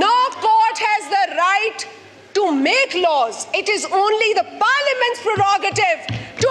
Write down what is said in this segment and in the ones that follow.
No court has the right to make laws. It is only the parliament's prerogative to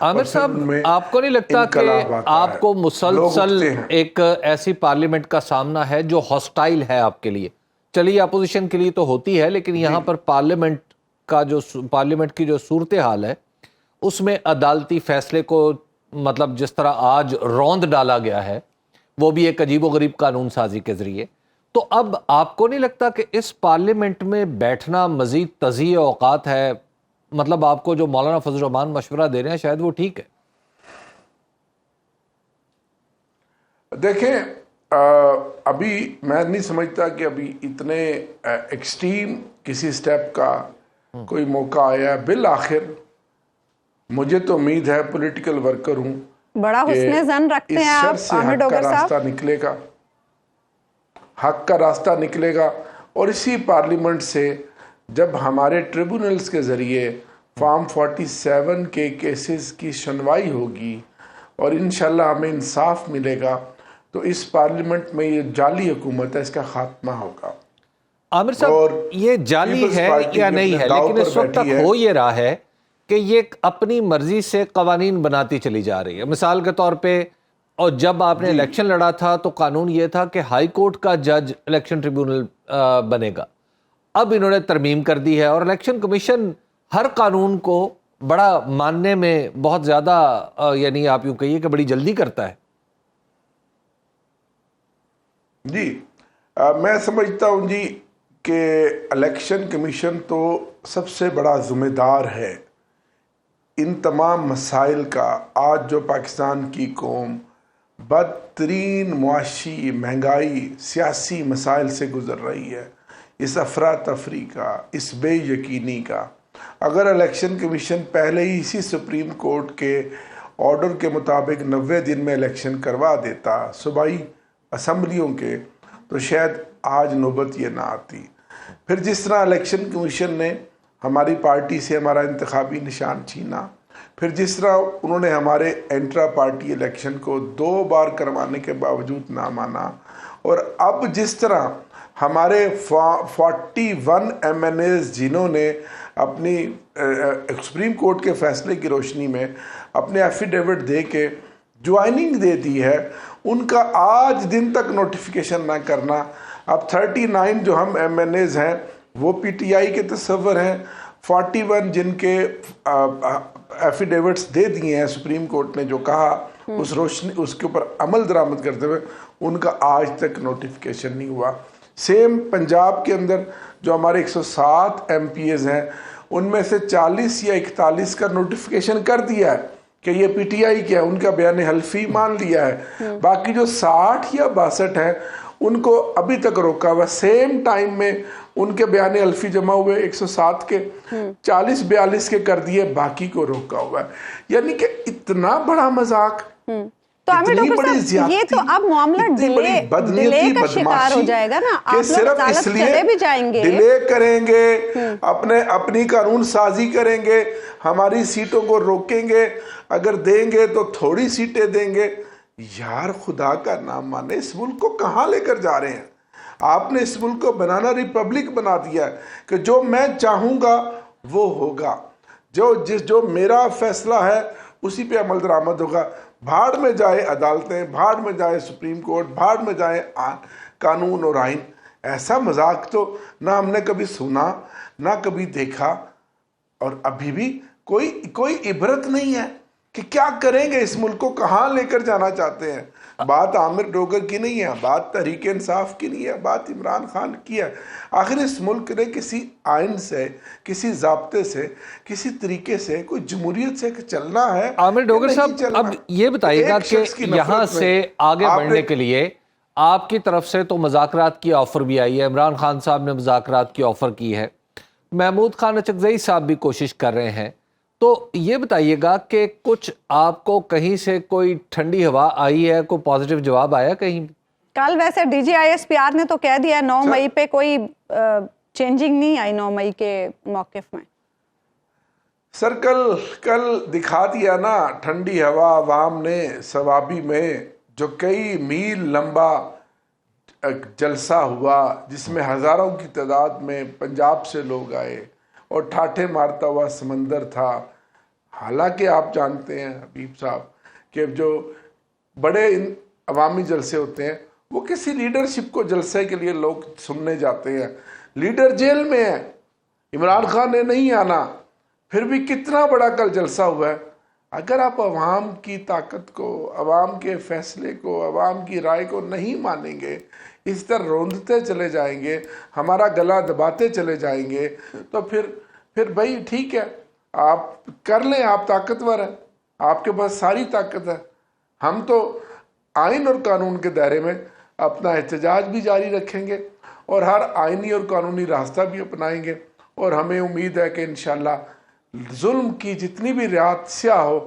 عامر صاحب آپ کو نہیں لگتا کہ آپ کو مسلسل ایک ایسی پارلیمنٹ کا سامنا ہے جو ہاسٹائل ہے آپ کے لیے؟ چلیے اپوزیشن کے لیے تو ہوتی ہے، لیکن یہاں پر پارلیمنٹ کی جو صورتحال ہے اس میں عدالتی فیصلے کو مطلب جس طرح آج روند ڈالا گیا ہے وہ بھی ایک عجیب و غریب قانون سازی کے ذریعے، تو اب آپ کو نہیں لگتا کہ اس پارلیمنٹ میں بیٹھنا مزید تضییع اوقات ہے؟ مطلب آپ کو جو مولانا فضل الرحمان مشورہ دے رہے ہیں شاید وہ ٹھیک ہے؟ دیکھیں ابھی میں نہیں سمجھتا کہ ابھی اتنے ایکسٹریم کسی سٹیپ کا کوئی موقع آیا ہے۔ بالآخر مجھے تو امید ہے، پولیٹیکل ورکر ہوں، بڑا حسن ظن رکھتے ہیں آپ عامر ڈوگر صاحب، راستہ نکلے گا، حق کا راستہ نکلے گا، اور اسی پارلیمنٹ سے جب ہمارے ٹریبونلز کے ذریعے فارم 47 کے کیسز کی سنوائی ہوگی اور انشاءاللہ ہمیں انصاف ملے گا تو اس پارلیمنٹ میں یہ جعلی حکومت ہے، اس کا خاتمہ ہوگا۔ عامر صاحب یہ جعلی ہے یا نہیں ہے، لیکن اس وقت تک ہو یہ رہا ہے کہ یہ اپنی مرضی سے قوانین بناتی چلی جا رہی ہے۔ مثال کے طور پہ، اور جب آپ نے الیکشن لڑا تھا تو قانون یہ تھا کہ ہائی کورٹ کا جج الیکشن ٹریبیونل بنے گا، اب انہوں نے ترمیم کر دی ہے، اور الیکشن کمیشن ہر قانون کو بڑا ماننے میں بہت زیادہ یعنی آپ یوں کہیے کہ بڑی جلدی کرتا ہے۔ جی میں سمجھتا ہوں جی کہ الیکشن کمیشن تو سب سے بڑا ذمہ دار ہے ان تمام مسائل کا۔ آج جو پاکستان کی قوم بدترین معاشی، مہنگائی، سیاسی مسائل سے گزر رہی ہے، اس افراتفری کا، اس بے یقینی کا، اگر الیکشن کمیشن پہلے ہی اسی سپریم کورٹ کے آرڈر کے مطابق 90 دن میں الیکشن کروا دیتا صوبائی اسمبلیوں کے، تو شاید آج نوبت یہ نہ آتی۔ پھر جس طرح الیکشن کمیشن نے ہماری پارٹی سے ہمارا انتخابی نشان چھینا، پھر جس طرح انہوں نے ہمارے انٹرا پارٹی الیکشن کو 2 بار کروانے کے باوجود نہ مانا، اور اب جس طرح ہمارے 41 ایم این ایز جنہوں نے اپنی سپریم کورٹ کے فیصلے کی روشنی میں اپنے ایفیڈیوٹ دے کے جوائننگ دے دی ہے، ان کا آج دن تک نوٹیفیکیشن نہ کرنا۔ اب 39 جو ہم ایم این ایز ہیں وہ پی ٹی آئی کے تصور ہیں، 41 جن کے ایفیڈیوٹس دے دیے ہیں سپریم کورٹ نے جو کہا اس کے اوپر عمل درآمد کرتے ہوئے، ان کا آج تک نوٹیفیکیشن نہیں ہوا۔ سیم پنجاب کے اندر جو ہمارے 107 ایم پی ایز ہیں، ان میں سے 40 یا 41 کا نوٹیفیکیشن کر دیا ہے کہ یہ پی ٹی آئی کیا ہے، ان کا بیان حلفی مان لیا ہے، باقی جو 60 یا 62 ہیں ان کو ابھی تک روکا ہوا۔ سیم ٹائم میں ان کے بیان حلفی جمع ہوئے 107 کے، 40-42 کے کر دیے، باقی کو روکا ہوا ہے۔ یعنی کہ اتنا بڑا مذاق، تو عامر ڈوگر صاحب یہ تو اب معاملہ ڈیلے کا شکار ہو جائے گا نا، آپ لوگ عدالت چلے بھی جائیں گے، ڈیلے کریں گے، اپنی قانون سازی کریں گے، ہماری سیٹوں کو روکیں گے، اگر دیں گے تو تھوڑی سیٹیں دیں گے۔ یار خدا کا نام مانے، اس ملک کو کہاں لے کر جا رہے ہیں آپ؟ نے اس ملک کو بنانا ریپبلک بنا دیا ہے کہ جو میں چاہوں گا وہ ہوگا، جو میرا فیصلہ ہے اسی پہ عمل درآمد ہوگا۔ بھاڑ میں جائے عدالتیں، بھاڑ میں جائے سپریم کورٹ، بھاڑ میں جائے قانون اور آئین۔ ایسا مذاق تو نہ ہم نے کبھی سنا، نہ کبھی دیکھا، اور ابھی بھی کوئی عبرت نہیں ہے کہ کیا کریں گے، اس ملک کو کہاں لے کر جانا چاہتے ہیں۔ بات عامر ڈوگر کی نہیں ہے، بات تحریک انصاف کی نہیں ہے، بات عمران خان کی ہے۔ آخر اس ملک نے کسی آئین سے، کسی ضابطے سے، کسی طریقے سے، کوئی جمہوریت سے چلنا ہے۔ عامر ڈوگر صاحب اب یہ بتائیے گا کہ یہاں سے آگے بڑھنے کے لیے آپ کی طرف سے تو مذاکرات کی آفر بھی آئی ہے، عمران خان صاحب نے مذاکرات کی آفر کی ہے، محمود خان اچکزئی صاحب بھی کوشش کر رہے ہیں، تو یہ بتائیے گا کہ کچھ آپ کو کہیں سے کوئی ٹھنڈی ہوا آئی ہے، کوئی پازیٹیو جواب آیا کہیں؟ کل ویسے D G I S P R نے تو کہہ دیا 9 مئی پہ کوئی چینجنگ نہیں آئی 9 مئی کے موقف میں۔ سر کل دکھا دیا نا ٹھنڈی ہوا عوام نے ثوابی میں، جو کئی میل لمبا جلسہ ہوا جس میں ہزاروں کی تعداد میں پنجاب سے لوگ آئے اور ٹھاٹھے مارتا ہوا سمندر تھا، حالانکہ آپ جانتے ہیں حبیب صاحب کہ جو بڑے عوامی جلسے ہوتے ہیں وہ کسی لیڈرشپ کو جلسے کے لیے لوگ سننے جاتے ہیں. لیڈر جیل میں ہے, عمران خان نے نہیں آنا, پھر بھی کتنا بڑا کل جلسہ ہوا ہے. اگر آپ عوام کی طاقت کو, عوام کے فیصلے کو, عوام کی رائے کو نہیں مانیں گے, اس طرح روندتے چلے جائیں گے, ہمارا گلا دباتے چلے جائیں گے, تو پھر بھائی ٹھیک ہے آپ کر لیں, آپ طاقتور ہیں, آپ کے پاس ساری طاقت ہے. ہم تو آئین اور قانون کے دائرے میں اپنا احتجاج بھی جاری رکھیں گے اور ہر آئینی اور قانونی راستہ بھی اپنائیں گے, اور ہمیں امید ہے کہ انشاءاللہ ظلم کی جتنی بھی رات سیاہ ہو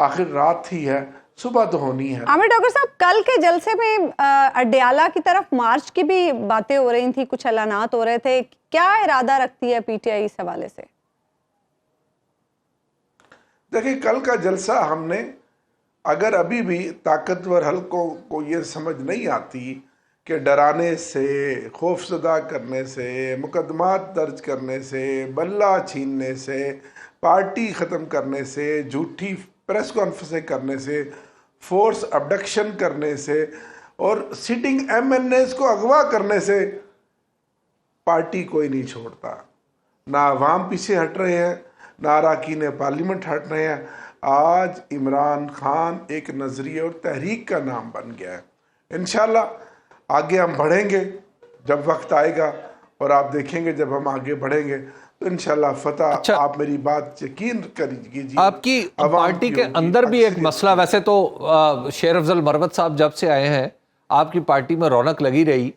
آخر رات ہی ہے, صبح تو ہونی ہے. عامر ڈاکٹر صاحب, کل کے جلسے میں اڈیالہ کی طرف مارچ کی بھی باتیں ہو رہی تھیں, کچھ اعلانات ہو رہے تھے, کیا ارادہ رکھتی ہے پی ٹی آئی اس حوالے سے؟ دیکھیں کل کا جلسہ ہم نے, اگر ابھی بھی طاقتور حلقوں کو یہ سمجھ نہیں آتی کہ ڈرانے سے, خوف زدہ کرنے سے, مقدمات درج کرنے سے, بلہ چھیننے سے, پارٹی ختم کرنے سے, جھوٹی پریس کانفرنسیں کرنے سے, فورس ابڈکشن کرنے سے اور سٹنگ ایم این ایز کو اغوا کرنے سے پارٹی کوئی نہیں چھوڑتا. نہ عوام پیچھے ہٹ رہے ہیں, نہ اراکین پارلیمنٹ ہٹ رہے ہیں. آج عمران خان ایک نظریہ اور تحریک کا نام بن گیا ہے. انشاءاللہ آگے ہم بڑھیں گے جب وقت آئے گا, اور آپ دیکھیں گے جب ہم آگے بڑھیں گے تو انشاءاللہ فتح. اچھا, آپ میری بات یقین کیجیے. آپ کی پارٹی کے اندر بھی ایک مسئلہ, ویسے تو شیر افضل مروت صاحب جب سے آئے ہیں آپ کی پارٹی میں رونق لگی رہی,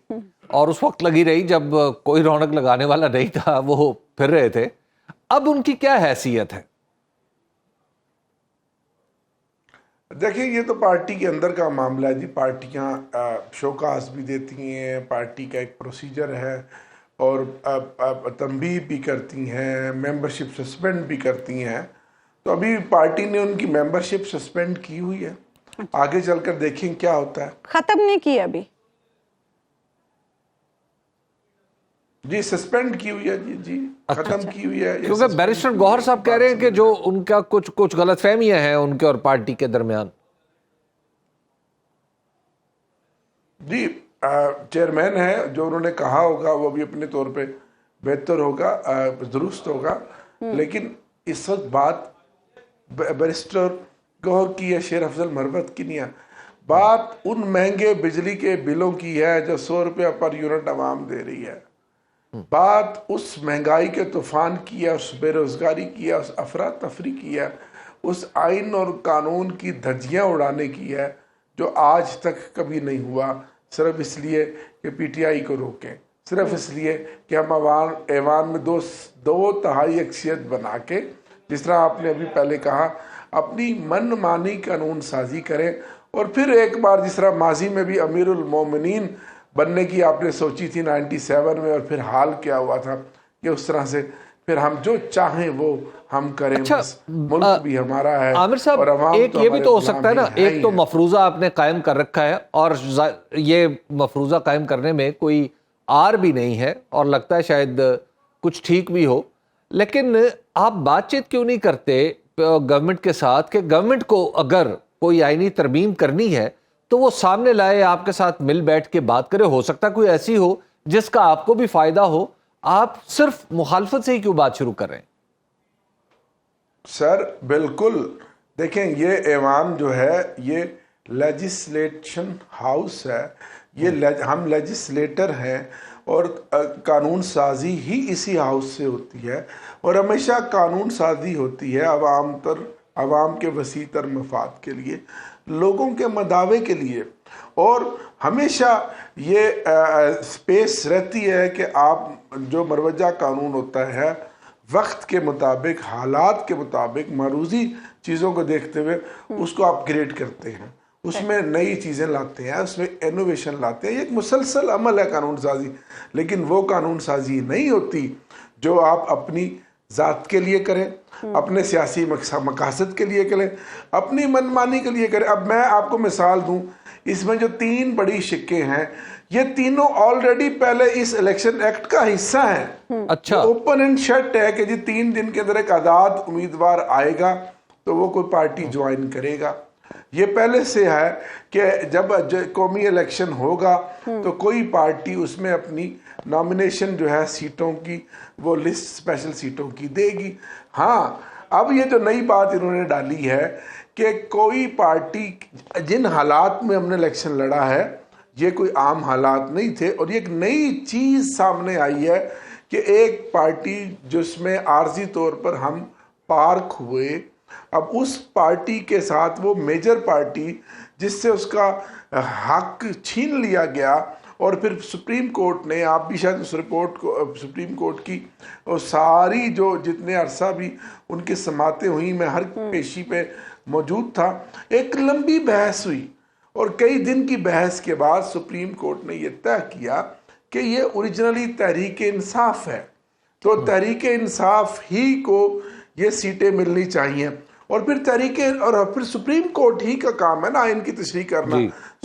اور اس وقت لگی رہی جب کوئی رونق لگانے والا نہیں تھا, وہ پھر رہے تھے. اب ان کی کیا حیثیت ہے؟ دیکھیں یہ تو پارٹی کے اندر کا معاملہ ہے جی. پارٹیاں شوکاز بھی دیتی ہیں, پارٹی کا ایک پروسیجر ہے, اور تنبیہ بھی کرتی ہیں, ممبرشپ سسپینڈ بھی کرتی ہیں. تو ابھی پارٹی نے ان کی ممبرشپ سسپینڈ کی ہوئی ہے, آگے چل کر دیکھیں کیا ہوتا ہے. ختم نہیں کی ابھی؟ جی سسپینڈ کی ہوئی ہے, جی ختم کی ہوئی ہے. کیونکہ بیرسٹر گوہر صاحب کہہ رہے ہیں کہ جو ان کا کچھ غلط فہمیاں ہیں ان کے اور پارٹی کے درمیان. جی چیئرمین ہے, جو انہوں نے کہا ہوگا وہ بھی اپنے طور پہ بہتر ہوگا, درست ہوگا, لیکن اس وقت بات بیرسٹر گوہر کی ہے, شیر افضل مروت کی نہیں ہے. بات ان مہنگے بجلی کے بلوں کی ہے جو 100 روپیہ پر یونٹ عوام دے رہی ہے. بات اس مہنگائی کے طوفان کی ہے, اس بے روزگاری کی ہے, اس افراتفری کی ہے, اس آئین اور قانون کی دھجیاں اڑانے کی ہے جو آج تک کبھی نہیں ہوا, صرف اس لیے کہ پی ٹی آئی کو روکیں, صرف اس لیے کہ ہم ایوان میں دو تہائی اکثریت بنا کے, جس طرح آپ نے ابھی پہلے کہا, اپنی من مانی قانون سازی کریں. اور پھر ایک بار جس طرح ماضی میں بھی امیر المومنین بننے کی آپ نے سوچی تھی 97 میں, اور پھر حال کیا ہوا تھا کہ اس طرح سے پھر ہم جو چاہیں وہ ہم کریں. اچھا, ملک بھی ہمارا ہے. عامر صاحب ایک یہ بھی تو ہو سکتا ہے نا, ایک تو مفروضہ آپ نے قائم کر رکھا ہے, اور یہ مفروضہ قائم کرنے میں کوئی آر بھی نہیں ہے, اور لگتا ہے شاید کچھ ٹھیک بھی ہو, لیکن آپ بات چیت کیوں نہیں کرتے گورنمنٹ کے ساتھ کہ گورنمنٹ کو اگر کوئی آئینی ترمیم کرنی ہے تو وہ سامنے لائے, آپ کے ساتھ مل بیٹھ کے بات کرے. ہو سکتا ہے کوئی ایسی ہو جس کا آپ کو بھی فائدہ ہو, آپ صرف مخالفت سے ہی کیوں بات شروع کر رہے ہیں؟ سر بالکل, دیکھیں یہ ایوان جو ہے یہ لیجسلیشن ہاؤس ہے, یہ ہم لیجسلیٹر ہیں, اور قانون سازی ہی اسی ہاؤس سے ہوتی ہے, اور ہمیشہ قانون سازی ہوتی ہے عوام کے وسیع تر مفاد کے لیے, لوگوں کے مداوے کے لیے. اور ہمیشہ یہ سپیس رہتی ہے کہ آپ جو مروجہ قانون ہوتا ہے وقت کے مطابق, حالات کے مطابق, معروضی چیزوں کو دیکھتے ہوئے اس کو اپ گریڈ کرتے ہیں, اس میں نئی چیزیں لاتے ہیں, اس میں انوویشن لاتے ہیں. یہ ایک مسلسل عمل ہے قانون سازی, لیکن وہ قانون سازی نہیں ہوتی جو آپ اپنی ذات کے لیے کریں, اپنے سیاسی مقاصد کے لیے کریں, اپنی من مانی کے لیے کریں. اب میں آپ کو مثال دوں, اس میں جو 3 بڑی شکیں ہیں یہ تینوں آلریڈی پہلے اس الیکشن ایکٹ کا حصہ ہیں. اچھا, اوپن اینڈ شٹ ہے کہ جی 3 دن کے اندر ایک آزاد امیدوار آئے گا, تو وہ کوئی پارٹی جوائن کرے گا. یہ پہلے سے ہے کہ جب قومی الیکشن ہوگا تو کوئی پارٹی اس میں اپنی نامینیشن جو ہے سیٹوں کی وہ لسٹ اسپیشل سیٹوں کی دے گی. ہاں اب یہ جو نئی بات انہوں نے ڈالی ہے کہ کوئی پارٹی جن حالات میں ہم نے الیکشن لڑا ہے یہ کوئی عام حالات نہیں تھے, اور یہ ایک نئی چیز سامنے آئی ہے کہ ایک پارٹی جس میں عارضی طور پر ہم پارک ہوئے, اب اس پارٹی کے ساتھ وہ میجر پارٹی جس سے اس کا حق چھین لیا گیا, اور پھر سپریم کورٹ نے, آپ بھی شاید اس رپورٹ کو سپریم کورٹ کی اور ساری جو جتنے عرصہ بھی ان کی سماعتیں ہوئیں میں ہر پیشی پہ موجود تھا, ایک لمبی بحث ہوئی, اور کئی دن کی بحث کے بعد سپریم کورٹ نے یہ طے کیا کہ یہ اوریجنلی تحریک انصاف ہے, تو تحریک انصاف ہی کو یہ سیٹیں ملنی چاہیے. اور پھر اور پھر سپریم کورٹ ہی کا کام ہے نا آئین کی تشریح کرنا.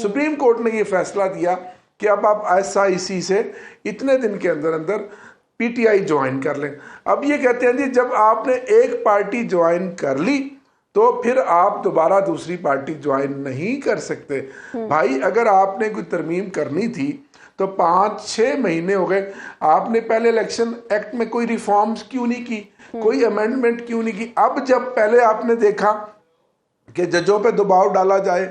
سپریم کورٹ نے یہ فیصلہ دیا کہ اب آپ SIC سے اتنے دن کے اندر اندر PTI جوائن کر لیں. اب یہ کہتے ہیں جی جب آپ نے ایک پارٹی جوائن کر لی تو پھر آپ دوبارہ دوسری پارٹی جوائن نہیں کر سکتے. بھائی اگر آپ نے کوئی ترمیم کرنی تھی تو 5-6 مہینے ہو گئے, آپ نے پہلے الیکشن ایکٹ میں کوئی ریفارمز کیوں نہیں کی, کوئی امینڈمنٹ کیوں نہیں کی. اب جب پہلے آپ نے دیکھا کہ ججوں پہ دباؤ ڈالا جائے,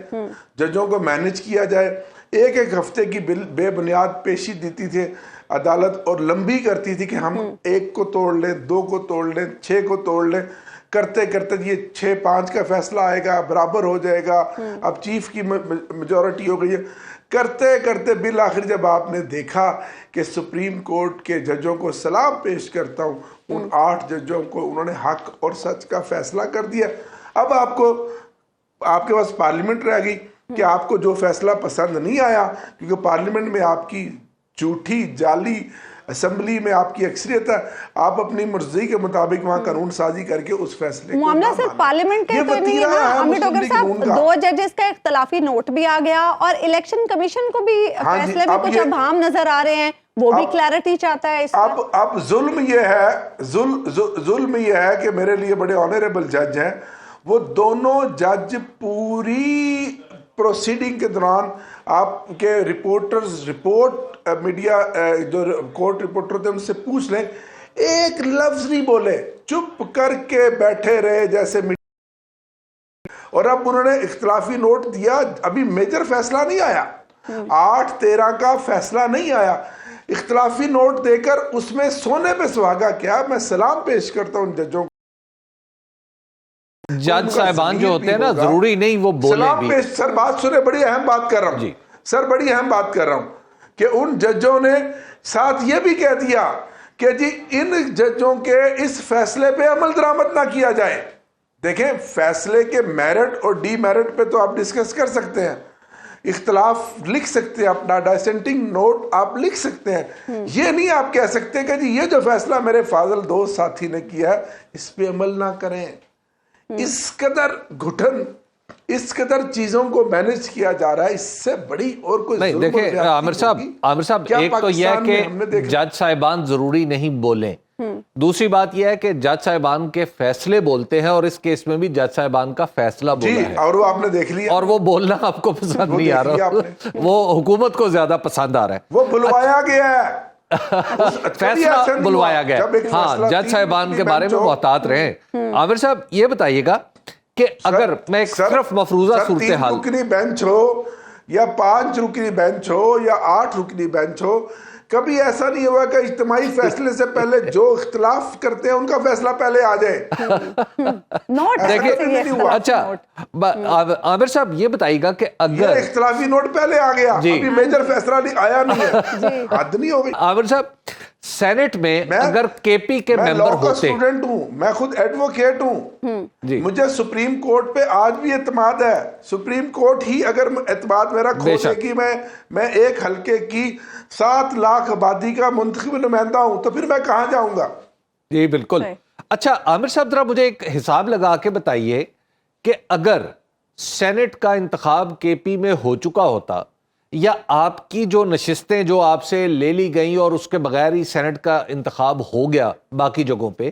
ججوں کو مینج کیا جائے, ایک ہفتے کی بے بنیاد پیشی دیتی تھے عدالت, اور لمبی کرتی تھی کہ ہم 1 کو توڑ لیں, 2 کو توڑ لیں, 6 کو توڑ لیں, کرتے کرتے یہ 6-5 کا فیصلہ آئے گا, برابر ہو جائے گا, اب چیف کی میجورٹی ہو گئی ہے. کرتے کرتے بالآخر جب آپ نے دیکھا کہ سپریم کورٹ کے ججوں کو سلام پیش کرتا ہوں, ان 8 ججوں کو انہوں نے حق اور سچ کا فیصلہ کر دیا. اب آپ کے پاس پارلیمنٹ رہ گئی کہ آپ کو جو فیصلہ پسند نہیں آیا, کیونکہ پارلیمنٹ میں آپ کی جھوٹی جعلی اسمبلی میں آپ کی اکثریت ہے, آپ اپنی مرضی کے مطابق وہاں قانون سازی کر کے اس فیصلے کو معاملہ صرف پارلیمنٹ کا تو نہیں ہے نا عامر ٹوکر صاحب, 2 ججز کا اختلافی نوٹ بھی آ گیا, اور الیکشن کمیشن کو بھی فیصلے میں کچھ ابہام نظر آ رہے ہیں, وہ بھی کلیئرٹی چاہتا ہے اس پر. اب ظلم یہ ہے کہ میرے لیے بڑے آنریبل جج ہیں, وہ دونوں جج پوری پروسیڈنگ کے دوران آپ کے رپورٹ میڈیا جو کورٹ رپورٹر تھے ان سے پوچھ لیں, ایک لفظ نہیں بولے, چپ کر کے بیٹھے رہے جیسے. اور اب انہوں نے اختلافی نوٹ دیا, ابھی میجر فیصلہ نہیں آیا, 8-13 کا فیصلہ نہیں آیا, اختلافی نوٹ دے کر اس میں سونے پہ سہاگا کیا. میں سلام پیش کرتا ہوں ججوں کو. جج صاحبان جو ہوتے ہیں نا ضروری نہیں وہ بولے بھی. سر بات سنے, بڑی اہم بات کر رہا ہوں سر, بڑی اہم بات کر رہا ہوں کہ ان ججوں نے ساتھ یہ بھی کہہ دیا کہ جی ان ججوں کے اس فیصلے پہ عمل درآمد نہ کیا جائے. دیکھیں فیصلے کے میرٹ اور ڈی میرٹ پہ تو آپ ڈسکس کر سکتے ہیں, اختلاف لکھ سکتے ہیں, اپنا ڈائسنٹنگ نوٹ آپ لکھ سکتے ہیں, یہ نہیں آپ کہہ سکتے کہ جی یہ جو فیصلہ میرے فاضل دوست ساتھی نے کیا ہے اس پہ عمل نہ کریں. اس قدر گھٹن, اس قدر چیزوں کو مینج کیا جا رہا ہے, اس سے بڑی اور کوئی نہیں. دیکھیں عامر صاحب ایک تو یہ ہے کہ جج صاحبان ضروری نہیں بولیں, دوسری بات یہ ہے کہ جج صاحبان کے فیصلے بولتے ہیں, اور اس کیس میں بھی جج صاحبان کا فیصلہ بولا ہے, اور وہ آپ نے دیکھ لیا, اور وہ بولنا آپ کو پسند نہیں آ رہا, وہ حکومت کو زیادہ پسند آ رہا ہے. وہ بلوایا گیا ہے, فیصلہ بلوایا گیا. ہاں جج صاحبان کے بارے میں محتاط رہیں. عامر صاحب یہ بتائیے گا کہ اگر میں ایک صرف مفروضہ صورتحال, 3 رکنی بینچ ہو یا 5 رکنی بینچ ہو یا 8 رکنی بینچ ہو, کبھی ایسا نہیں ہوا کہ اجتماعی فیصلے سے پہلے جو اختلاف کرتے ہیں ان کا فیصلہ پہلے آ جائے. اچھا عامر صاحب یہ بتائیے گا کہ اگر اختلافی نوٹ پہلے آ گیا, ابھی میجر فیصلہ نہیں آیا, نہیں ہے, حد نہیں ہو گئی. عامر صاحب سینٹ میں اگر کے پی کے ممبر ہوتے, اسٹوڈنٹ ہوں, میں خود ایڈوکیٹ ہوں, مجھے سپریم کورٹ پہ آج بھی اعتماد ہے. سپریم کورٹ ہی اگر اعتماد میرا کھو دے گی, میں ایک حلقے کی 7 لاکھ آبادی کا منتخب نمائندہ ہوں, تو پھر میں کہاں جاؤں گا. جی بالکل. اچھا عامر صاحب ذرا مجھے ایک حساب لگا کے بتائیے کہ اگر سینٹ کا انتخاب کے پی میں ہو چکا ہوتا, یا آپ کی جو نشستیں جو آپ سے لے لی گئیں اور اس کے بغیر ہی سینٹ کا انتخاب ہو گیا باقی جگہوں پہ,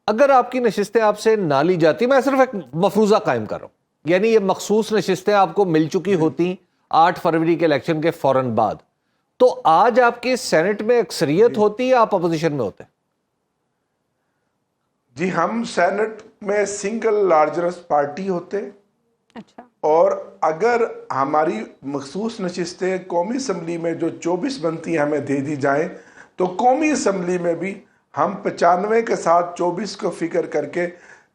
اگر آپ کی نشستیں آپ سے نہ لی جاتی، میں صرف ایک مفروضہ قائم کر رہا ہوں، یعنی یہ مخصوص نشستیں آپ کو مل چکی ہوتی 8 فروری کے الیکشن کے فوراً بعد، تو آج آپ کی سینٹ میں اکثریت ہوتی یا آپ اپوزیشن میں ہوتے؟ جی ہم سینٹ میں سنگل لارجسٹ پارٹی ہوتے، اچھا، اور اگر ہماری مخصوص نشستیں قومی اسمبلی میں جو 24 بنتی ہیں ہمیں دے دی جائیں تو قومی اسمبلی میں بھی ہم 95 کے ساتھ 24 کو فکر کر کے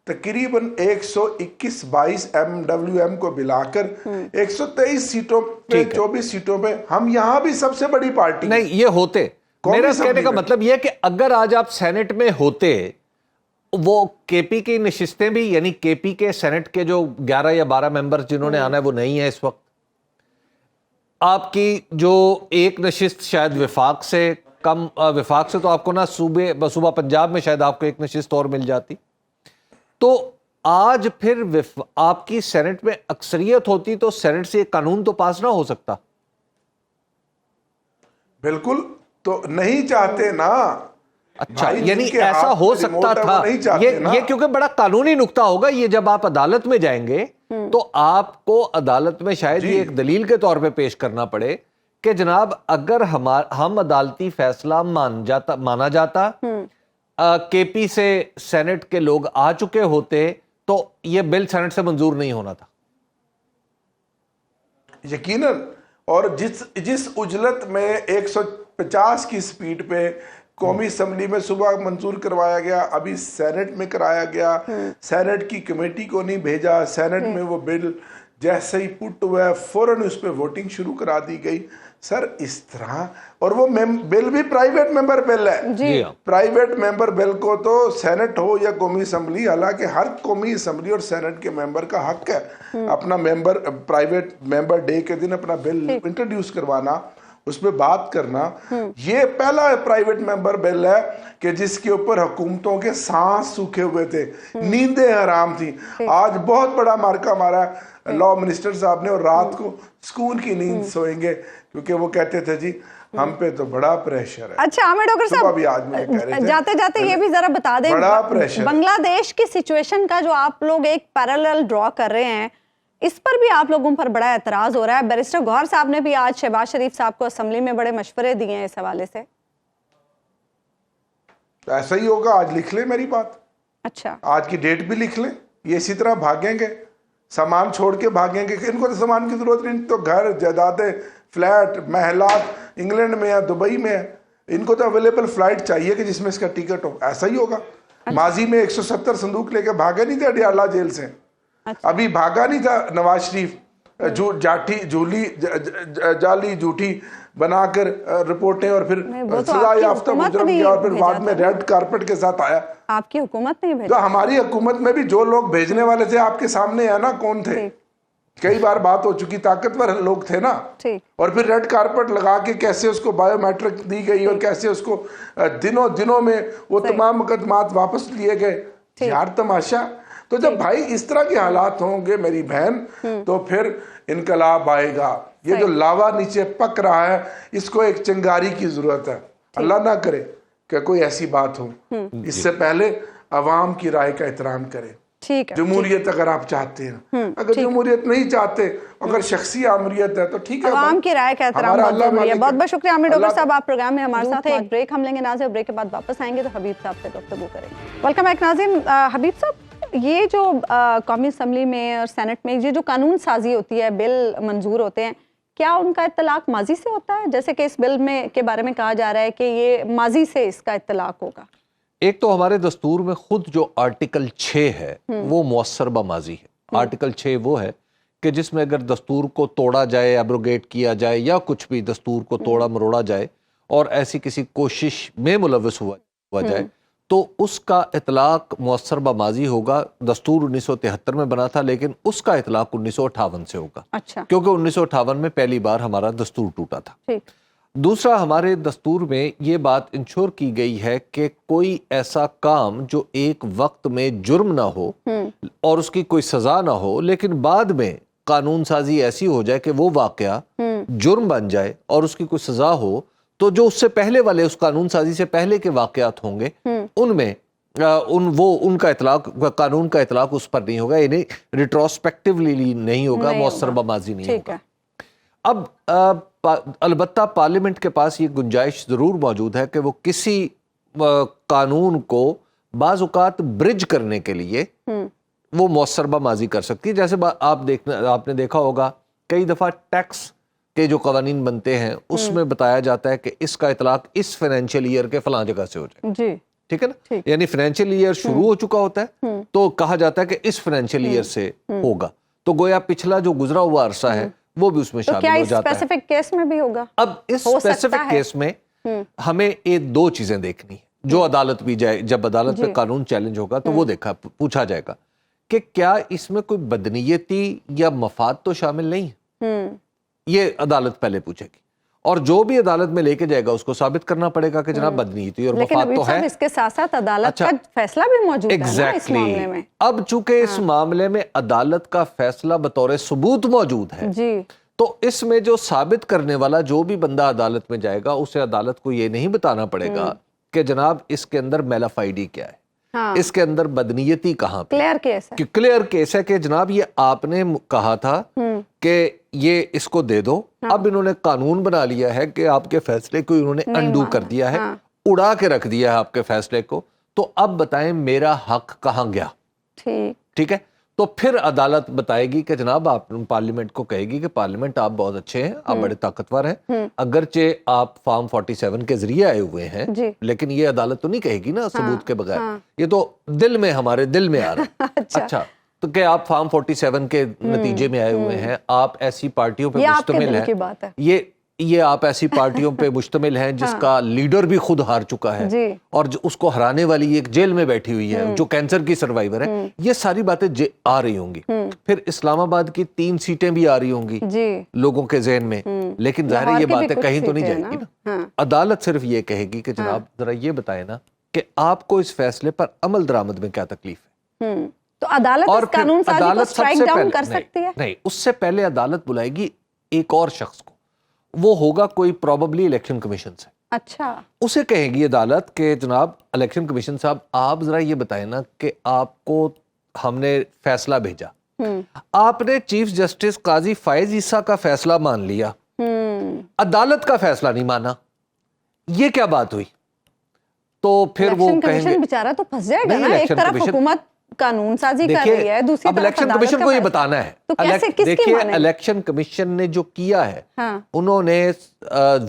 تقریباً 121-22 MWM کو ملا کر 123 سیٹوں پہ 24 سیٹوں پہ ہم یہاں بھی سب سے بڑی پارٹی نہیں یہ ہوتے. میرا کہنے کا مطلب یہ کہ اگر آج آپ سینٹ میں ہوتے، وہ کے پی کی نشستیں بھی، یعنی کے پی کے سینٹ کے جو 11 یا 12 ممبر جنہوں نے آنا ہے وہ نہیں ہے اس وقت، آپ کی جو ایک نشست شاید وفاق سے کم، وفاق سے تو آپ کو نا صوبہ پنجاب میں شاید آپ کو ایک نشست اور مل جاتی، تو آج پھر آپ کی سینٹ میں اکثریت ہوتی تو سینٹ سے ایک قانون تو پاس نہ ہو سکتا. بالکل، تو نہیں چاہتے نا. اچھا، یعنی ایسا ہو سکتا تھا. یہ کیونکہ بڑا قانونی نقطہ ہوگا، یہ جب آپ عدالت میں جائیں گے تو آپ کو عدالت میں شاید یہ ایک دلیل کے طور پہ پیش کرنا پڑے کہ جناب اگر ہم عدالتی فیصلہ مانا جاتا، کے پی سے سینٹ کے لوگ آ چکے ہوتے تو یہ بل سینٹ سے منظور نہیں ہونا تھا. یقیناً. اور جس اجلت میں 150 کی سپیڈ پہ قومی اسمبلی میں صبح منظور کروایا گیا، ابھی سینٹ میں کرایا گیا، سینٹ کی کمیٹی کو نہیں بھیجا، سینٹ میں وہ بل جیسے ہی پٹ ہوا ہے فوراً اس پہ ووٹنگ شروع کرا دی گئی. سر اس طرح، اور وہ بل بھی پرائیویٹ ممبر بل ہے. پرائیویٹ ممبر بل کو تو سینٹ ہو یا قومی اسمبلی، حالانکہ ہر قومی اسمبلی اور سینٹ کے ممبر کا حق ہے اپنا پرائیویٹ ممبر ڈے کے دن اپنا بل انٹروڈیوس کروانا، اس پہ بات کرنا. یہ پہلا پرائیویٹ ممبر بل ہے کہ جس کے اوپر حکومتوں کے سانس سوکھے ہوئے تھے، نیندیں حرام تھی. آج بہت بڑا مارکا مارا لا منسٹر صاحب نے، اور رات کو سکون کی نیند سوئیں گے کیونکہ وہ کہتے تھے جی ہم پہ تو بڑا پریشر ہے. اچھا عامر ڈاکٹر صاحب، جاتے جاتے یہ بھی ذرا بتا دیں، بنگلہ دیش کی سچویشن کا جو آپ لوگ ایک پیرالل ڈرا کر رہے ہیں، اس پر بھی آپ لوگوں پر بڑا اعتراض ہو رہا ہے. بیرسٹر گوہر صاحب نے بھی آج شہباز شریف صاحب کو اسمبلی میں بڑے مشورے دیے ہیں اس حوالے سے. ایسا ہی ہوگا، آج لکھ لیں میری بات. اچھا، آج کی ڈیٹ بھی لکھ لیں. یہ اسی طرح بھاگیں گے، سامان چھوڑ کے بھاگیں گے. ان کو تو سامان کی ضرورت نہیں، تو گھر، جائیدادیں، فلیٹ، محلات انگلینڈ میں ہے، دبئی میں ہے. ان کو تو اویلیبل فلائٹ چاہیے کہ جس میں اس کا ٹکٹ ہو. ایسا ہی ہوگا. ماضی میں 170 صندوق لے کے بھاگے نہیں تھے اڈیالہ جیل سے. ابھی بھاگا نہیں تھا نواز شریف جعلی جھوٹی بنا کر رپورٹیں اور پھر سزا یافتہ مجرم کیا، اور پھر بعد میں ریڈ کارپٹ کے ساتھ آیا. آپ کی حکومت نہیں بھیجا. تو ہماری حکومت میں بھی جو لوگ بھیجنے والے تھے آپ کے سامنے ہے نا کون تھے. کئی بار بات ہو چکی، طاقتور لوگ تھے نا. اور پھر ریڈ کارپٹ لگا کے کیسے اس کو بایو میٹرک دی گئی اور کیسے اس کو دنوں میں وہ تمام مقدمات واپس لیے گئے. یار تماشا. تو جب بھائی اس طرح کے حالات ہوں گے میری بہن، تو پھر انقلاب آئے گا. یہ جو لاوا نیچے پک رہا ہے اس کو ایک چنگاری کی ضرورت ہے. اللہ نہ کرے کہ کوئی ایسی بات ہو. اس سے پہلے عوام کی رائے کا احترام کریں. جمہوریت اگر آپ چاہتے ہیں، اگر جمہوریت نہیں چاہتے، اگر شخصی آمریت ہے تو ٹھیک ہے. عوام کی رائے کا احترام بہت ضروری ہے. بہت بہت شکریہ عامر ڈاکٹر صاحب، آپ پروگرام میں ہمارے ساتھ ہیں. ایک بریک ہم لیں گے ناظرین، بریک کے بعد واپس آئیں گے تو حبیب صاحب سے گفتگو کریں گے. ویلکم بیک ناظرین. حبیب صاحب، یہ جو قومی اسمبلی میں اور سینٹ میں یہ جو قانون سازی ہوتی ہے، بل منظور ہوتے ہیں، کیا ان کا اطلاق ماضی سے ہوتا ہے؟ جیسے کہ اس بل میں کے بارے میں کہا جا رہا ہے کہ یہ ماضی سے اس کا اطلاق ہوگا. ایک تو ہمارے دستور میں خود جو آرٹیکل 6 ہے وہ مؤثر بماضی ہے. آرٹیکل 6 وہ ہے کہ جس میں اگر دستور کو توڑا جائے، ایبروگیٹ کیا جائے، یا کچھ بھی دستور کو توڑا مروڑا جائے اور ایسی کسی کوشش میں ملوث ہوا جائے تو اس کا اطلاق مؤثر بماضی ہوگا. دستور 1973 میں بنا تھا لیکن اس کا اطلاق 1958 سے ہوگا. اچھا. کیونکہ 1958 میں پہلی بار ہمارا دستور ٹوٹا تھا. دوسرا، ہمارے دستور میں یہ بات انشور کی گئی ہے کہ کوئی ایسا کام جو ایک وقت میں جرم نہ ہو اور اس کی کوئی سزا نہ ہو، لیکن بعد میں قانون سازی ایسی ہو جائے کہ وہ واقعہ جرم بن جائے اور اس کی کوئی سزا ہو، تو جو اس سے پہلے والے، اس قانون سازی سے پہلے کے واقعات ہوں گے ان میں ان کا اطلاق قانون کا اطلاق اس پر نہیں ہوگا, یعنی ریٹروسپیکٹیولی نہیں ہوگا, مؤثر ماضی نہیں ہوگا. اب البتہ پارلیمنٹ کے پاس یہ گنجائش ضرور موجود ہے کہ وہ کسی قانون کو بعض اوقات برج کرنے کے لیے وہ مؤثر ماضی کر سکتی ہے. جیسے آپ نے دیکھا ہوگا کئی دفعہ ٹیکس کے جو قوانین بنتے ہیں اس میں بتایا جاتا ہے کہ اس کا اطلاق اس فائنینشیل ایئر کے فلاں جگہ سے ہو جائے, جی ٹھیک ہے نا, یعنی فائنینشیل ایئر شروع ہو چکا ہوتا ہے تو کہا جاتا ہے کہ اس فائنینشیل ایئر سے ہوگا, تو گویا پچھلا جو گزرا ہوا عرصہ ہے وہ بھی اس میں شامل ہو جاتا ہے. اسپیسیفک کیس میں بھی ہوگا؟ اب اس اسپیسیفک کیس میں ہمیں یہ دو چیزیں دیکھنی ہیں, جو عدالت بھی جائے, جب عدالت پہ قانون چیلنج ہوگا تو وہ پوچھا جائے گا کہ کیا اس میں کوئی بدنیتی یا مفاد تو شامل نہیں ہے, یہ عدالت پہلے پوچھے گی, اور جو بھی عدالت میں لے کے جائے گا اس کو ثابت کرنا پڑے گا کہ جناب بدنیتی اور مفاد تو ہے. اس کے ساتھ ساتھ عدالت کا فیصلہ بھی موجود ہے نا اس معاملے میں. اب چونکہ اس معاملے میں عدالت کا فیصلہ بطور ثبوت موجود ہے, جی, تو اس میں جو ثابت کرنے والا جو بھی بندہ عدالت میں جائے گا اسے عدالت کو یہ نہیں بتانا پڑے گا کہ جناب اس کے اندر میلافائڈی کیا ہے, اس کے اندر بدنیتی کہاں پہ. کلیئر کیس ہے کہ جناب یہ آپ نے کہا تھا کہ یہ اس کو دے دو, اب انہوں نے قانون بنا لیا ہے کہ آپ کے فیصلے کو انہوں نے انڈو کر دیا ہے, اڑا کے رکھ دیا ہے آپ کے فیصلے کو, تو اب بتائیں میرا حق کہاں گیا. ٹھیک ہے, تو پھر عدالت بتائے گی کہ جناب آپ پارلیمنٹ کو کہے گی کہ پارلیمنٹ آپ بہت اچھے ہیں, آپ بڑے طاقتور ہیں, اگرچہ آپ فارم 47 کے ذریعے آئے ہوئے ہیں, لیکن یہ عدالت تو نہیں کہے گی نا ثبوت کے بغیر, یہ تو دل میں ہمارے دل میں آ رہا ہے. اچھا, تو کہ آپ فارم 47 کے نتیجے میں آئے ہوئے ہیں, آپ ایسی پارٹیوں پہ مشتمل ہیں, یہ آپ ایسی پارٹیوں پہ مشتمل ہیں جس کا لیڈر بھی خود ہار چکا ہے اور اس کو ہرانے والی ایک جیل میں بیٹھی ہوئی ہے جو کینسر کی سروائیور ہے. یہ ساری باتیں آ رہی ہوں گی. پھر اسلام آباد کی 3 سیٹیں بھی آ رہی ہوں گی لوگوں کے ذہن میں, لیکن ظاہر ہے یہ باتیں کہیں تو نہیں جائیں گی نا. عدالت صرف یہ کہے گی کہ جناب ذرا یہ بتائیں نا کہ آپ کو اس فیصلے پر عمل درآمد میں کیا تکلیف ہے. تو عدالت اس قانون سازی کو سٹرائک ڈاؤن کر سکتی ہے؟ نہیں, اس سے پہلے عدالت بلائے گی ایک اور شخص کو, وہ ہوگا کوئی پروبیبلی الیکشن کمیشن سے. اچھا, اسے کہے گی عدالت کہ جناب الیکشن کمیشن صاحب آپ ذرا یہ بتائیں نا کہ آپ کو ہم نے فیصلہ بھیجا, آپ نے چیف جسٹس قاضی فائز عیسیٰ کا فیصلہ مان لیا, عدالت کا فیصلہ نہیں مانا, یہ کیا بات ہوئی؟ تو پھر وہ کہیں گے بیچارہ تو پھنس جائے گا نا. ایک طرف حکومت قانون سازی کر رہی ہے, دوسری اب الیکشن کمیشن کو یہ بتانا ہے. دیکھیے الیکشن کمیشن نے جو کیا ہے, انہوں نے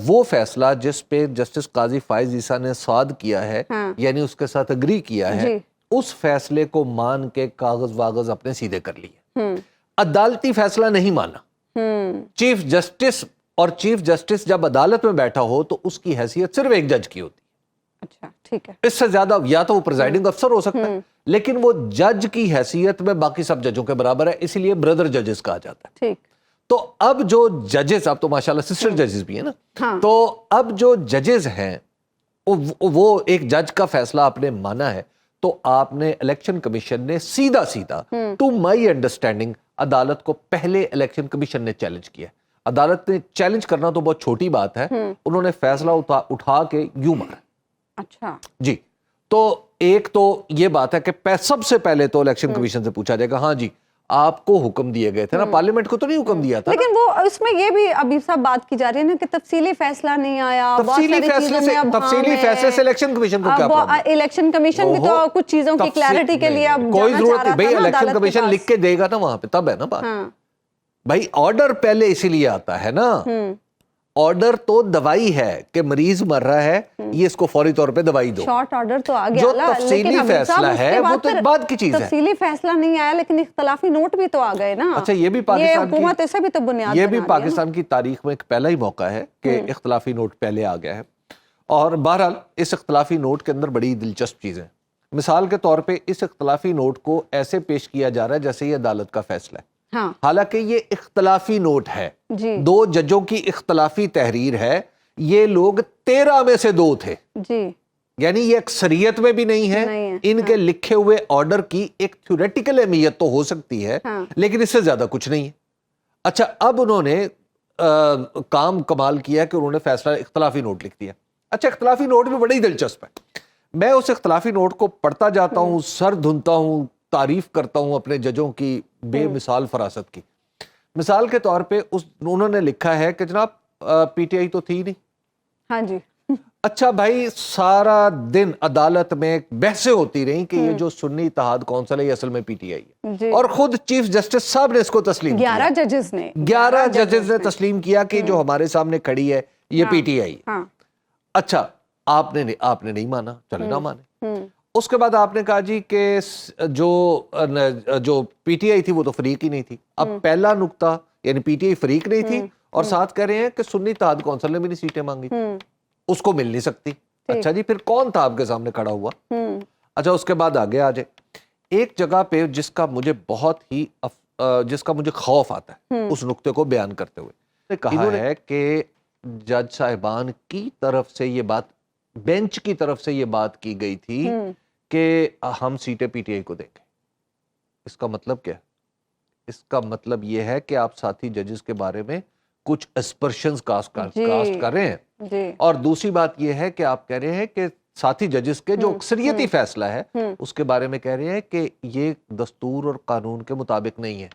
وہ فیصلہ جس پہ جسٹس قاضی فائز عیسیٰ نے صاد کیا ہے, یعنی اس کے ساتھ اگری کیا ہے, اس فیصلے کو مان کے کاغذ واغذ اپنے سیدھے کر لیے. عدالتی فیصلہ نہیں مانا. چیف جسٹس, اور چیف جسٹس جب عدالت میں بیٹھا ہو تو اس کی حیثیت صرف ایک جج کی ہوتی. اچھا, ٹھیک ہے, اس سے زیادہ یا تو وہ پریزائڈنگ افسر ہو سکتا ہے, لیکن وہ جج کی حیثیت میں باقی سب ججوں کے برابر ہے, اسی لیے بردر ججز کہا جاتا ہے. ٹھیک. تو اب جو ججز, اب تو ماشاءاللہ سسٹر ججز بھی ہیں نا, تو اب جو ججز ہیں وہ ایک جج کا فیصلہ آپ نے مانا ہے, تو آپ نے الیکشن کمیشن نے سیدھا ٹو مائی انڈرسٹینڈنگ عدالت کو پہلے الیکشن کمیشن نے چیلنج کیا. عدالت نے چیلنج کرنا تو بہت چھوٹی بات ہے, انہوں نے فیصلہ اٹھا کے یوں مارا. اچھا جی, تو ایک تو یہ بات ہے کہ سب سے پہلے تو الیکشن کمیشن سے پوچھا جائے گا, ہاں جی آپ کو حکم دیے گئے تھے نا, پارلیمنٹ کو تو نہیں حکم دیا تھا. لیکن وہ اس میں یہ بھی ابھی صاحب بات کی جا رہی ہے نا کہ تفصیلی فیصلہ نہیں آیا. تفصیلی فیصلے سے الیکشن کمیشن کو کیا پرابلم؟ الیکشن کمیشن بھی تو کچھ چیزوں کی کلیئرٹی کے لیے کوئی ضرورت نہیں بھائی, الیکشن کمیشن لکھ کے دے گا نا وہاں پہ, تب ہے نا بات بھائی. آرڈر پہلے اسی لیے آتا ہے نا, آرڈر تو دوائی ہے کہ مریض مر رہا ہے, یہ اس کو فوری طور پہ دوائی دو. شارٹ آرڈر تو آ گیا, جو تفصیلی فیصلہ ہے وہ تو بعد کی چیز ہے. تفصیلی فیصلہ نہیں آیا لیکن اختلافی نوٹ بھی تو آ گئے نا. اچھا, یہ بھی پاکستان کی حکومت اسے بھی تو بنیاد, یہ بھی پاکستان کی تاریخ میں ایک پہلا ہی موقع ہے کہ اختلافی نوٹ پہلے آ گیا ہے. اور بہرحال اس اختلافی نوٹ کے اندر بڑی دلچسپ چیزیں, مثال کے طور پہ اس اختلافی نوٹ کو ایسے پیش کیا جا رہا ہے جیسے یہ عدالت کا فیصلہ ہے, حالانکہ یہ اختلافی نوٹ ہے, 2 ججوں کی اختلافی تحریر ہے, یہ لوگ 13 میں سے 2 تھے, یعنی یہ اکثریت میں بھی نہیں ہے. ان کے لکھے ہوئے آرڈر کی ایک تھیوریٹیکل اہمیت تو ہو سکتی ہے, لیکن اس سے زیادہ کچھ نہیں ہے. اچھا, اب انہوں نے کام کمال کیا کہ انہوں نے فیصلہ اختلافی نوٹ لکھ دیا. اچھا, اختلافی نوٹ بھی بڑی دلچسپ ہے. میں اس اختلافی نوٹ کو پڑھتا جاتا ہوں, سر دھنتا ہوں, تعریف کرتا ہوں اپنے ججوں کی بے مثال فراست کی. مثال کے طور پہ انہوں نے لکھا ہے کہ جناب پی ٹی آئی تو تھی نہیں. ہاں جی. اچھا بھائی, سارا دن عدالت میں بحثیں ہوتی رہیں کہ یہ جو سنی اتحاد کونسل ہے یہ اصل میں پی ٹی آئی ہے, اور خود چیف جسٹس صاحب نے اس کو تسلیم کیا. 11 ججز نے تسلیم کیا کہ جو ہمارے سامنے کھڑی ہے یہ پی ٹی آئی ہے. اچھا, آپ نے نہیں مانا, چلے نہ مانے. اس کے بعد آپ نے کہا جی کہ جو پی ٹی آئی تھی وہ تو فریق ہی نہیں تھی. اب پہلا نقطہ یعنی پی ٹی آئی فریق نہیں تھی, اور ساتھ کہہ رہے ہیں کہ سنی اتحاد کونسل نے بھی نہیں سیٹیں مانگی, اس کو مل نہیں سکتی. اچھا جی, پھر کون تھا آپ کے سامنے کھڑا ہوا؟ اچھا, اس کے بعد آگے آ جائے. ایک جگہ پہ جس کا مجھے خوف آتا ہے اس نقطے کو بیان کرتے ہوئے, کہا ہے کہ جج صاحبان کی طرف سے یہ بات, بینچ کی طرف سے یہ بات کی گئی تھی کہ ہم سیٹیں پی ٹی آئی کو دیں گے. اس کا مطلب کیا ہے؟ اس کا مطلب یہ ہے کہ آپ ساتھی ججز کے بارے میں کچھ اسپرشنز کاسٹ کر رہے ہیں. اور دوسری بات یہ ہے کہ آپ کہہ رہے ہیں کہ ساتھی ججز کے جو اکثریتی فیصلہ ہے اس کے بارے میں کہہ رہے ہیں کہ یہ دستور اور قانون کے مطابق نہیں ہے.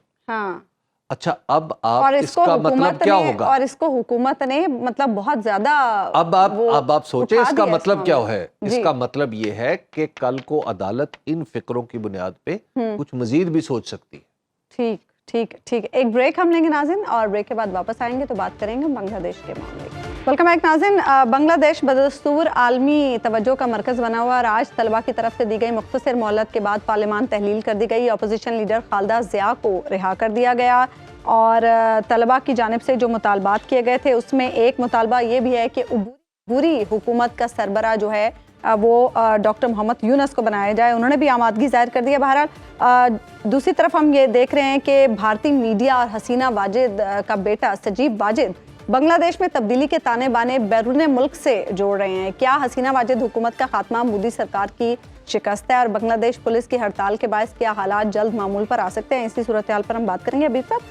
اچھا, اب آپ اس کا مطلب کیا ہوگا؟ اور اس کو حکومت نے مطلب بہت زیادہ اب آپ سوچیں اس کا مطلب کیا ہے. اس کا مطلب یہ ہے کہ کل کو عدالت ان فکروں کی بنیاد پہ کچھ مزید بھی سوچ سکتی ہے. ٹھیک, ایک بریک ہم لیں گے ناظرین, اور بریک کے بعد واپس آئیں گے تو بات کریں گے بنگلہ دیش کے معاملے کی. ویلکم بیک ناظرین. بنگلہ دیش بدستور عالمی توجہ کا مرکز بنا ہوا, اور آج طلبہ کی طرف سے دی گئی مختصر مہلت کے بعد پارلیمان تحلیل کر دی گئی. اپوزیشن لیڈر خالدہ ضیاء کو رہا کر دیا گیا, اور طلبہ کی جانب سے جو مطالبات کیے گئے تھے اس میں ایک مطالبہ یہ بھی ہے کہ عبوری حکومت کا سربراہ جو ہے وہ ڈاکٹر محمد یونس کو بنایا جائے. انہوں نے بھی آمادگی ظاہر کر دی ہے. بہرحال دوسری طرف ہم یہ دیکھ رہے ہیں کہ بھارتی میڈیا اور حسینہ واجد کا بیٹا سجیب واجد بنگلہ دیش میں تبدیلی کے تانے بانے بیرون ملک سے جوڑ رہے ہیں. کیا حسینہ واجد حکومت کا خاتمہ مودی سرکار کی شکست ہے, اور بنگلہ دیش پولیس کی ہڑتال کے باعث کیا حالات جلد معمول پر آ سکتے ہیں؟ اسی صورتحال پر ہم بات کریں گے. ابھی صاحب,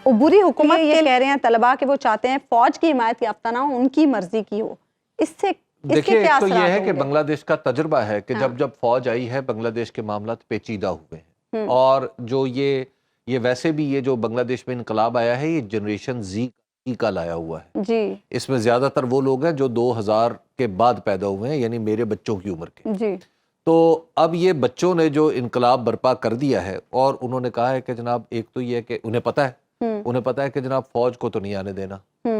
عبوری حکومت یہ کہہ رہے ہیں طلباء کہ وہ چاہتے ہیں فوج کی حمایت یافتہ نہ ہو, ان کی مرضی کی ہو. اس سے دیکھیے, تو یہ ہے کہ بنگلہ دیش کا تجربہ ہے کہ جب فوج آئی ہے بنگلہ دیش کے معاملات پیچیدہ ہوئے ہیں, اور جو یہ ویسے بھی یہ جو بنگلہ دیش میں انقلاب آیا ہے یہ جنریشن زی کا لایا ہوا ہے جی. اس میں زیادہ تر وہ لوگ ہیں جو 2000 کے بعد پیدا ہوئے ہیں, یعنی میرے بچوں کی عمر کے جی. تو اب یہ بچوں نے جو انقلاب برپا کر دیا ہے, اور انہوں نے کہا ہے کہ جناب ایک تو یہ کہ انہیں پتہ ہے کہ جناب فوج کو تو نہیں آنے دینا.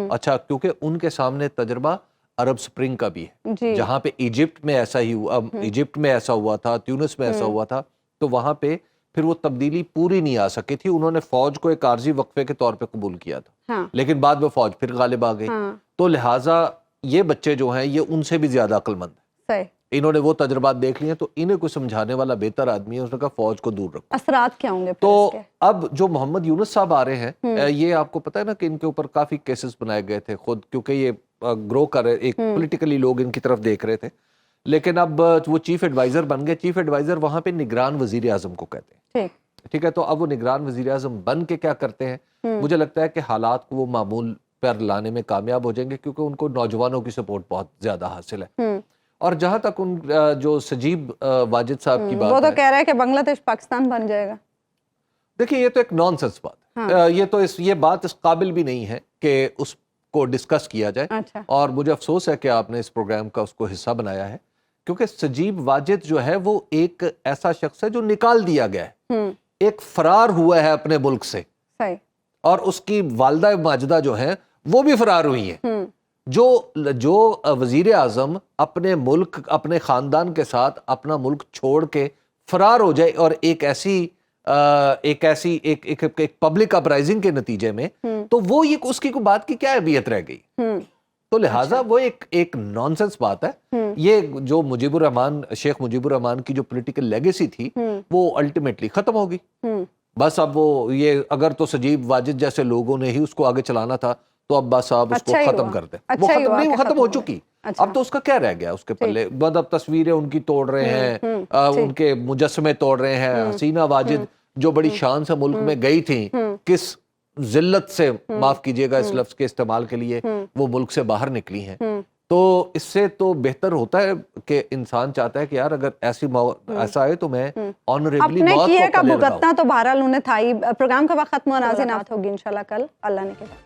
اچھا, کیونکہ ان کے سامنے تجربہ عرب سپرنگ کا بھی ہے, جہاں پہ ایجپٹ میں ایسا ہی ہوا, ایجپٹ میں ایسا ہوا تھا, تیونس میں ایسا ہوا تھا, تو وہاں پہ پھر وہ تبدیلی پوری نہیں آ سکی تھی. انہوں نے فوج کو ایک عارضی وقفے کے طور پہ قبول کیا تھا, لیکن بعد میں فوج پھر غالب آ گئی. تو لہٰذا یہ بچے جو ہیں یہ ان سے بھی زیادہ عقل مند ہیں, انہوں نے وہ تجربات دیکھ لیے, تو انہیں کوئی سمجھانے والا بہتر آدمی ہے, اس نے کہا فوج کو دور رکھو. اثرات کیا ہوں گے؟ تو اب جو محمد یونس صاحب آ رہے ہیں, یہ آپ کو پتہ ہے نا کہ ان کے اوپر کافی کیسز بنائے گئے تھے خود, کیونکہ یہ گرو کر رہے, ایک پولیٹیکلی لوگ ان کی طرف دیکھ رہے تھے, لیکن اب وہ چیف ایڈوائزر بن گئے. چیف ایڈوائزر وہاں پہ نگران وزیر اعظم کو کہتے ہیں, ٹھیک ہے. تو اب وہ نگران وزیر اعظم بن کے کیا کرتے ہیں, مجھے لگتا ہے کہ حالات کو وہ معمول پر لانے میں کامیاب ہو جائیں گے, کیونکہ ان کو نوجوانوں کی سپورٹ بہت زیادہ حاصل ہے. اور جہاں تک ان جو سجیب واجد صاحب کی بات ہے, وہ تو کہہ رہا ہے کہ بنگلہ دیش پاکستان بن جائے گا. دیکھیے, یہ تو ایک نان سینس بات ہے, یہ بات اس قابل بھی نہیں ہے کہ اس کو ڈسکس کیا جائے. اور مجھے افسوس ہے کہ آپ نے اس پروگرام کا اس کو حصہ بنایا ہے, کیونکہ سجیب واجد جو ہے وہ ایک ایسا شخص ہے جو نکال دیا گیا ہے, ایک فرار ہوا ہے اپنے ملک سے, اور اس کی والدہ ماجدہ جو ہیں وہ بھی فرار ہوئی ہیں. جو وزیر اعظم اپنے ملک, اپنے خاندان کے ساتھ اپنا ملک چھوڑ کے فرار ہو جائے, اور ایک پبلک اپرائزنگ کے نتیجے میں, تو وہ یہ اس کی کوئی بات کی کیا اہمیت رہ گئی. تو لہٰذا وہ ایک نان سینس بات ہے. یہ جو شیخ مجیب الرحمان کی جو پولیٹیکل لیگیسی تھی وہ الٹیمیٹلی ختم ہوگی. بس اب وہ یہ اگر تو سجیب واجد جیسے لوگوں نے ہی اس کو آگے چلانا تھا, تو اب بس آپ اس کو ختم کر دیں. وہ ختم ہو چکی, اب تو اس کا کیا رہ گیا اس کے پلے. اب تصویریں ان کی توڑ رہے ہیں, ان کے مجسمے توڑ رہے ہیں. حسینہ واجد جو بڑی شان سے ملک میں گئی تھیں, کس ذلت سے, معاف کیجئے گا اس لفظ کے استعمال کے لیے, وہ ملک سے باہر نکلی ہیں. تو اس سے تو بہتر ہوتا ہے کہ انسان چاہتا ہے کہ یار اگر ایسا آئے تو میں آنریبلی اپنے موت کیے کو کا پلے بھگتنا لگاؤں. تو بہرحال انہیں تھا ہی. پروگرام کا وقت ختم ہوا. ناظرین ہوگی انشاءاللہ کل. اللہ نے کے بعد.